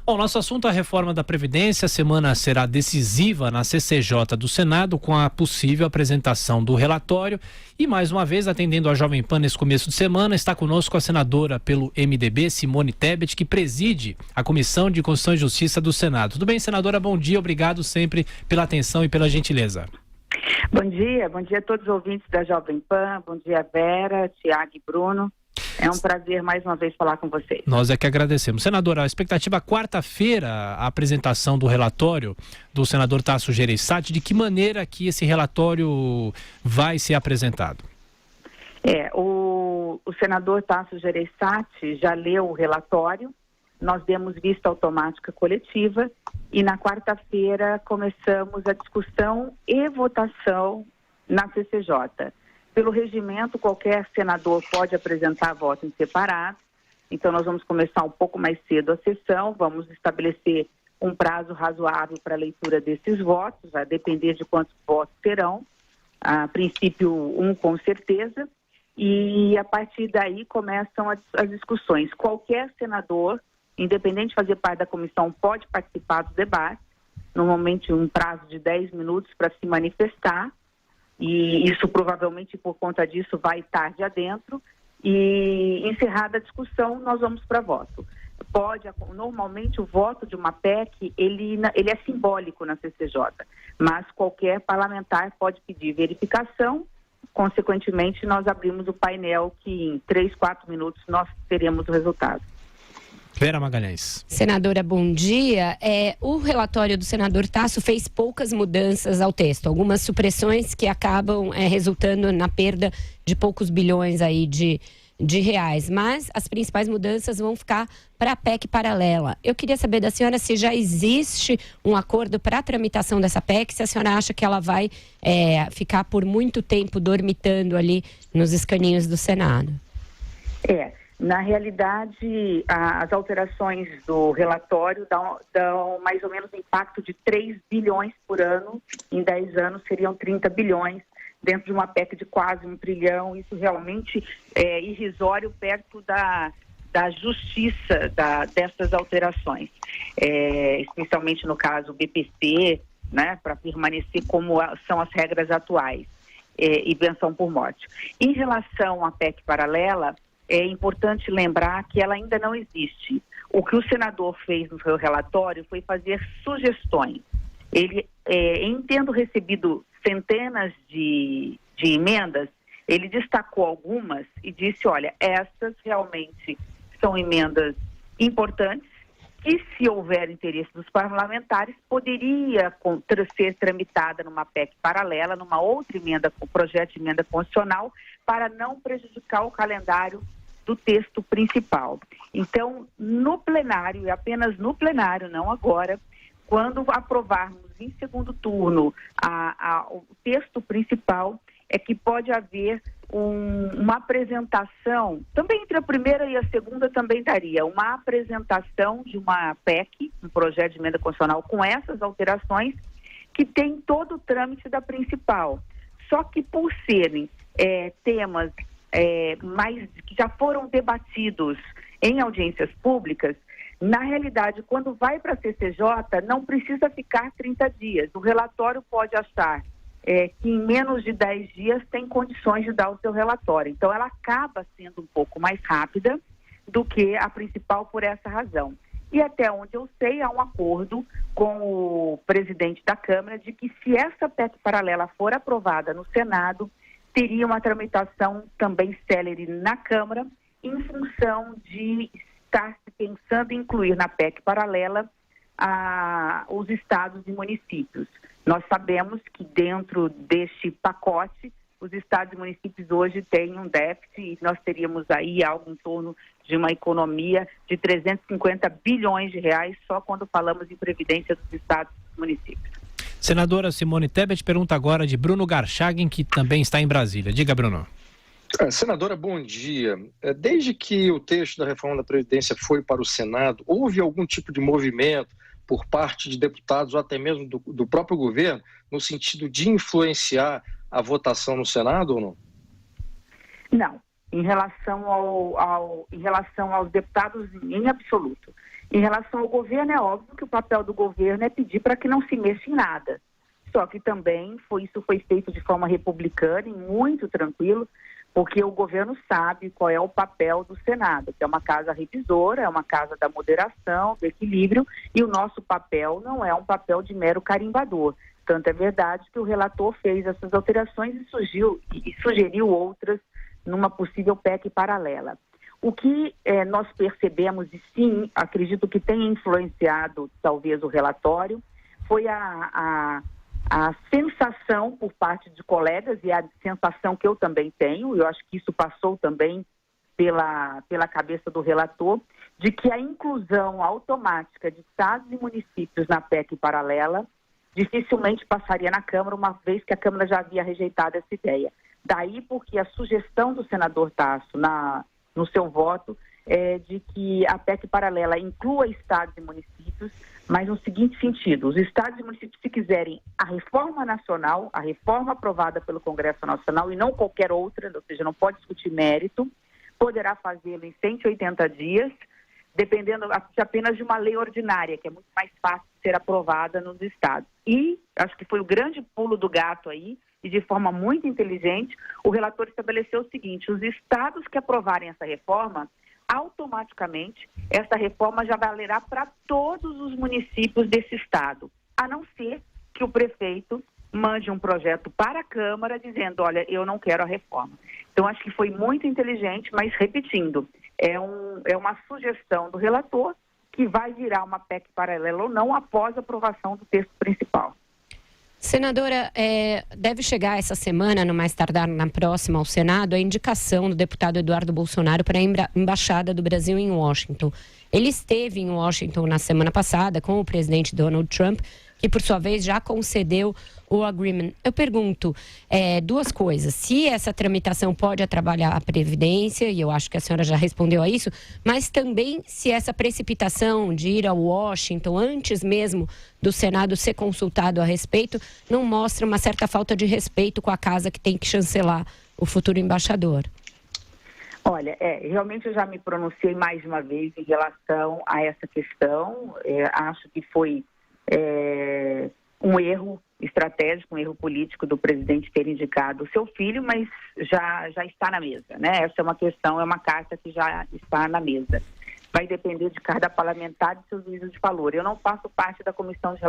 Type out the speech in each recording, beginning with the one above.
Bom, nosso assunto é a reforma da Previdência. A semana será decisiva na CCJ do Senado com a possível apresentação do relatório. E mais uma vez, atendendo a Jovem Pan nesse começo de semana, está conosco a senadora pelo MDB, Simone Tebet, que preside a Comissão de Constituição e Justiça do Senado. Tudo bem, senadora? Bom dia, obrigado sempre pela atenção e pela gentileza. Bom dia a todos os ouvintes da Jovem Pan, bom dia Vera, Tiago e Bruno. É um prazer mais uma vez falar com vocês. Nós é que agradecemos. Senadora, a expectativa quarta-feira, a apresentação do relatório do senador Tasso Gereissati, de que maneira que esse relatório vai ser apresentado? O senador Tasso Gereissati já leu o relatório, nós demos vista automática coletiva e na quarta-feira começamos a discussão e votação na CCJ. Pelo regimento, qualquer senador pode apresentar voto em separado, então nós vamos começar um pouco mais cedo a sessão, vamos estabelecer um prazo razoável para a leitura desses votos, vai depender de quantos votos terão, a princípio com certeza, e a partir daí começam as discussões. Qualquer senador, independente de fazer parte da comissão, pode participar do debate, normalmente um prazo de 10 minutos para se manifestar, e isso provavelmente por conta disso vai tarde adentro, e encerrada a discussão nós vamos para voto. Normalmente o voto de uma PEC ele é simbólico na CCJ, mas qualquer parlamentar pode pedir verificação, consequentemente nós abrimos o painel que em 3, 4 minutos nós teremos o resultado. Vera Magalhães. Senadora, bom dia. O relatório do senador Tasso fez poucas mudanças ao texto, algumas supressões que acabam resultando na perda de poucos bilhões aí de reais, mas as principais mudanças vão ficar para a PEC paralela. Eu queria saber da senhora se já existe um acordo para a tramitação dessa PEC, se a senhora acha que ela vai ficar por muito tempo dormitando ali nos escaninhos do Senado. Na realidade, as alterações do relatório dão mais ou menos um impacto de 3 bilhões por ano. Em 10 anos seriam 30 bilhões dentro de uma PEC de quase 1 trilhão. Isso realmente é irrisório perto da justiça dessas alterações, especialmente no caso BPC, né, para permanecer como são as regras atuais, e pensão por morte. Em relação à PEC paralela, é importante lembrar que ela ainda não existe. O que o senador fez no seu relatório foi fazer sugestões. Ele, em tendo recebido centenas de emendas, ele destacou algumas e disse, olha, essas realmente são emendas importantes e se houver interesse dos parlamentares, poderia ser tramitada numa PEC paralela, numa outra emenda, projeto de emenda constitucional, para não prejudicar o calendário do texto principal. Então, no plenário, e apenas no plenário, não agora, quando aprovarmos em segundo turno o texto principal, é que pode haver uma apresentação, também entre a primeira e a segunda também daria, uma apresentação de uma PEC, um projeto de emenda constitucional com essas alterações, que tem todo o trâmite da principal. Só que por serem temas que já foram debatidos em audiências públicas, na realidade, quando vai para a CCJ, não precisa ficar 30 dias. O relatório pode achar que em menos de 10 dias tem condições de dar o seu relatório. Então, ela acaba sendo um pouco mais rápida do que a principal por essa razão. E até onde eu sei, há um acordo com o presidente da Câmara de que se essa PEC paralela for aprovada no Senado, teria uma tramitação também célere na Câmara, em função de estar se pensando em incluir na PEC paralela os estados e municípios. Nós sabemos que dentro deste pacote, os estados e municípios hoje têm um déficit e nós teríamos aí algo em torno de uma economia de 350 bilhões de reais só quando falamos em previdência dos estados e municípios. Senadora Simone Tebet pergunta agora de Bruno Garchagen, que também está em Brasília. Diga, Bruno. Senadora, bom dia. Desde que o texto da reforma da Previdência foi para o Senado, houve algum tipo de movimento por parte de deputados ou até mesmo do próprio governo no sentido de influenciar a votação no Senado ou não? Não. Em relação aos deputados, em absoluto. Em relação ao governo, é óbvio que o papel do governo é pedir para que não se mexa em nada. Só que também isso foi feito de forma republicana e muito tranquilo, porque o governo sabe qual é o papel do Senado, que é uma casa revisora, é uma casa da moderação, do equilíbrio, e o nosso papel não é um papel de mero carimbador. Tanto é verdade que o relator fez essas alterações e sugeriu outras numa possível PEC paralela. O que nós percebemos, e sim, acredito que tenha influenciado talvez o relatório, foi a sensação por parte de colegas, e a sensação que eu também tenho, eu acho que isso passou também pela cabeça do relator, de que a inclusão automática de estados e municípios na PEC paralela dificilmente passaria na Câmara, uma vez que a Câmara já havia rejeitado essa ideia. Daí porque a sugestão do senador Tasso no seu voto é de que a PEC paralela inclua estados e municípios, mas no seguinte sentido: os estados e municípios, se quiserem a reforma nacional, a reforma aprovada pelo Congresso Nacional e não qualquer outra, ou seja, não pode discutir mérito, poderá fazê-lo em 180 dias, dependendo apenas de uma lei ordinária, que é muito mais fácil de ser aprovada nos estados. E acho que foi o grande pulo do gato aí, e de forma muito inteligente, o relator estabeleceu o seguinte: os estados que aprovarem essa reforma, automaticamente, essa reforma já valerá para todos os municípios desse estado, a não ser que o prefeito mande um projeto para a Câmara dizendo, olha, eu não quero a reforma. Então, acho que foi muito inteligente, mas, repetindo, é uma sugestão do relator que vai virar uma PEC paralela ou não após a aprovação do texto principal. Senadora, deve chegar essa semana, no mais tardar na próxima, ao Senado, a indicação do deputado Eduardo Bolsonaro para a Embaixada do Brasil em Washington. Ele esteve em Washington na semana passada com o presidente Donald Trump, que por sua vez já concedeu o agreement. Eu pergunto duas coisas: se essa tramitação pode atrapalhar a Previdência, e eu acho que a senhora já respondeu a isso, mas também se essa precipitação de ir a Washington antes mesmo do Senado ser consultado a respeito não mostra uma certa falta de respeito com a casa que tem que chancelar o futuro embaixador. Olha, realmente eu já me pronunciei mais uma vez em relação a essa questão. Acho que foi um erro estratégico, um erro político do presidente ter indicado o seu filho, mas já está na mesa, né? Essa é uma questão, é uma carta que já está na mesa. Vai depender de cada parlamentar e seus juízos de valor. Eu não faço parte da Comissão de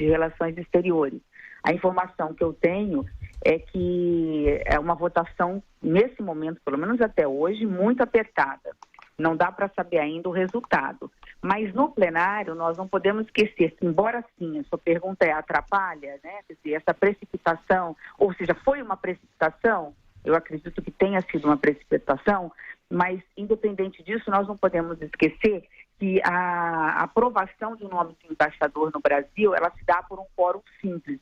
Relações Exteriores. A informação que eu tenho é que é uma votação, nesse momento, pelo menos até hoje, muito apertada. Não dá para saber ainda o resultado. Mas no plenário, nós não podemos esquecer que, embora sim, a sua pergunta atrapalha, né? Quer dizer, essa precipitação, ou seja, foi uma precipitação, eu acredito que tenha sido uma precipitação, mas, independente disso, nós não podemos esquecer que a aprovação de um nome de embaixador no Brasil, ela se dá por um quórum simples.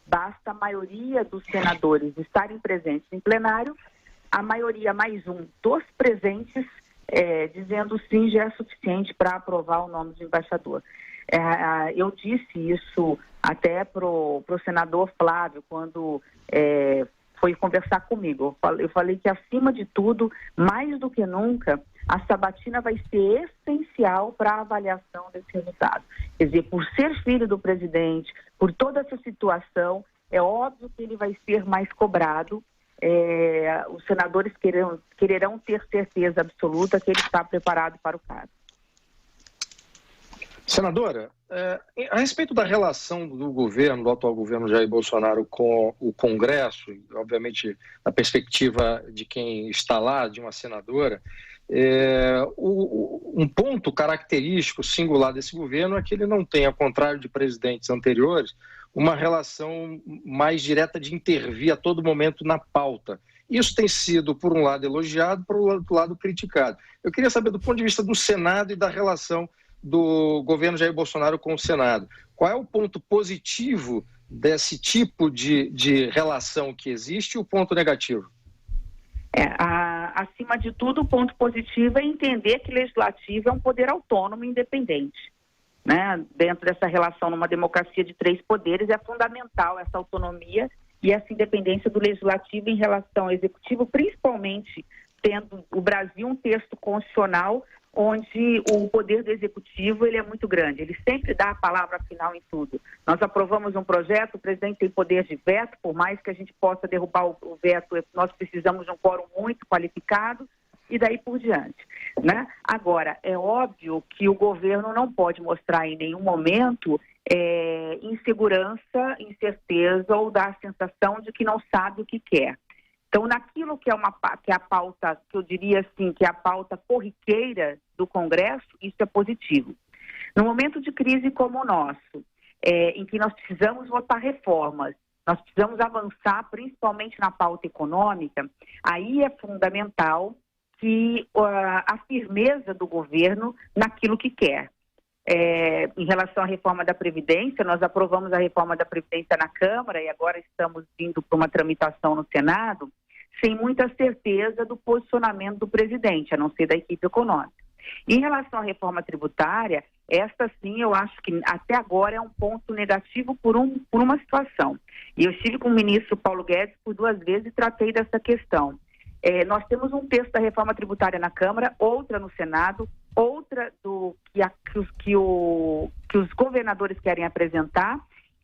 Basta a maioria dos senadores estarem presentes em plenário, a maioria mais um dos presentes dizendo sim já é suficiente para aprovar o nome de embaixador. Eu disse isso até para o senador Flávio, quando foi conversar comigo. Eu falei que, acima de tudo, mais do que nunca, a sabatina vai ser essencial para a avaliação desse resultado. Quer dizer, por ser filho do presidente, por toda essa situação, é óbvio que ele vai ser mais cobrado. Os senadores quererão ter certeza absoluta que ele está preparado para o cargo. Senadora, a respeito da relação do atual governo Jair Bolsonaro com o Congresso, obviamente na perspectiva de quem está lá, de uma senadora, um ponto característico, singular desse governo é que ele não tem, ao contrário de presidentes anteriores, uma relação mais direta de intervir a todo momento na pauta. Isso tem sido, por um lado, elogiado, por outro lado, criticado. Eu queria saber, do ponto de vista do Senado e da relação do governo Jair Bolsonaro com o Senado, qual é o ponto positivo desse tipo de relação que existe e o ponto negativo? Acima de tudo, o ponto positivo é entender que o legislativo é um poder autônomo e independente. Né? Dentro dessa relação, numa democracia de 3 poderes, é fundamental essa autonomia e essa independência do legislativo em relação ao executivo, principalmente tendo o Brasil um texto constitucional onde o poder do executivo ele é muito grande, ele sempre dá a palavra final em tudo. Nós aprovamos um projeto, o presidente tem poder de veto, por mais que a gente possa derrubar o veto, nós precisamos de um quórum muito qualificado e daí por diante, né? Agora, é óbvio que o governo não pode mostrar em nenhum momento insegurança, incerteza ou dar a sensação de que não sabe o que quer. Então, naquilo que é a pauta, que eu diria assim, que é a pauta corriqueira do Congresso, isso é positivo. No momento de crise como o nosso, em que nós precisamos votar reformas, nós precisamos avançar principalmente na pauta econômica, aí é fundamental que a firmeza do governo naquilo que quer. Em relação à reforma da Previdência, nós aprovamos a reforma da Previdência na Câmara e agora estamos indo para uma tramitação no Senado, sem muita certeza do posicionamento do presidente, a não ser da equipe econômica. Em relação à reforma tributária, esta sim eu acho que até agora é um ponto negativo por uma situação. E eu estive com o ministro Paulo Guedes por 2 vezes e tratei dessa questão. Nós temos um texto da reforma tributária na Câmara, outra no Senado, outra que os governadores querem apresentar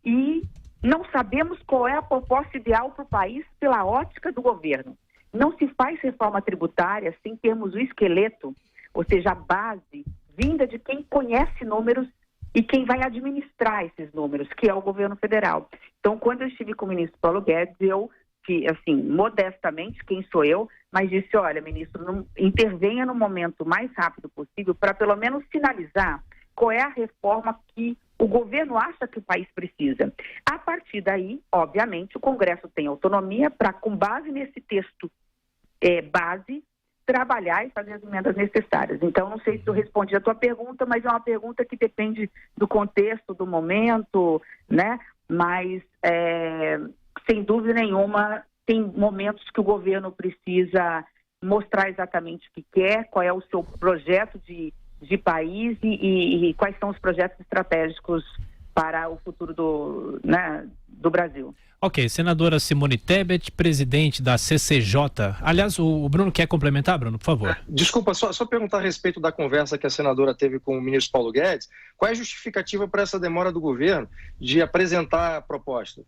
e não sabemos qual é a proposta ideal para o país pela ótica do governo. Não se faz reforma tributária sem termos o esqueleto, ou seja, a base vinda de quem conhece números e quem vai administrar esses números, que é o governo federal. Então, quando eu estive com o ministro Paulo Guedes, eu, assim, modestamente, quem sou eu, mas disse, olha, ministro, intervenha no momento mais rápido possível para pelo menos sinalizar qual é a reforma que o governo acha que o país precisa. A partir daí, obviamente, o Congresso tem autonomia para, com base nesse texto base, trabalhar e fazer as emendas necessárias. Então, não sei se eu respondi a tua pergunta, mas é uma pergunta que depende do contexto, do momento, né? Mas, sem dúvida nenhuma, tem momentos que o governo precisa mostrar exatamente o que quer, qual é o seu projeto de país e quais são os projetos estratégicos para o futuro do Brasil. Ok, senadora Simone Tebet, presidente da CCJ. Aliás, o Bruno quer complementar, Bruno, por favor. Desculpa, só perguntar a respeito da conversa que a senadora teve com o ministro Paulo Guedes. Qual é a justificativa para essa demora do governo de apresentar a proposta?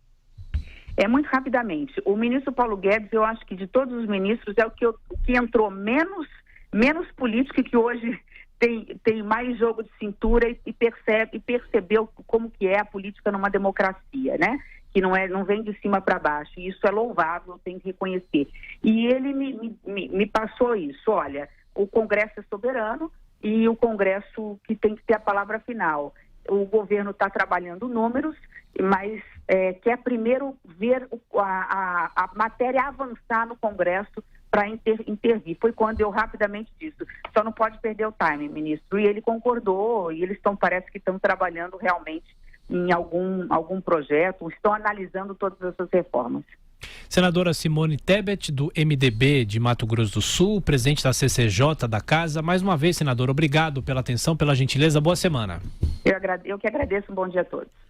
Muito rapidamente. O ministro Paulo Guedes, eu acho que de todos os ministros, é o que entrou menos político e que hoje tem mais jogo de cintura e percebeu como que é a política numa democracia, né? Que não vem de cima para baixo. E isso é louvável, tem que reconhecer. E ele me passou isso. Olha, o Congresso é soberano e o Congresso que tem que ter a palavra final. O governo está trabalhando números, mas quer primeiro ver a matéria avançar no Congresso para intervir. Foi quando eu rapidamente disse, só não pode perder o time, ministro. E ele concordou, e eles parece que estão trabalhando realmente em algum projeto, estão analisando todas essas reformas. Senadora Simone Tebet, do MDB de Mato Grosso do Sul, presidente da CCJ da Casa. Mais uma vez, senadora, obrigado pela atenção, pela gentileza. Boa semana. Eu que agradeço. Um bom dia a todos.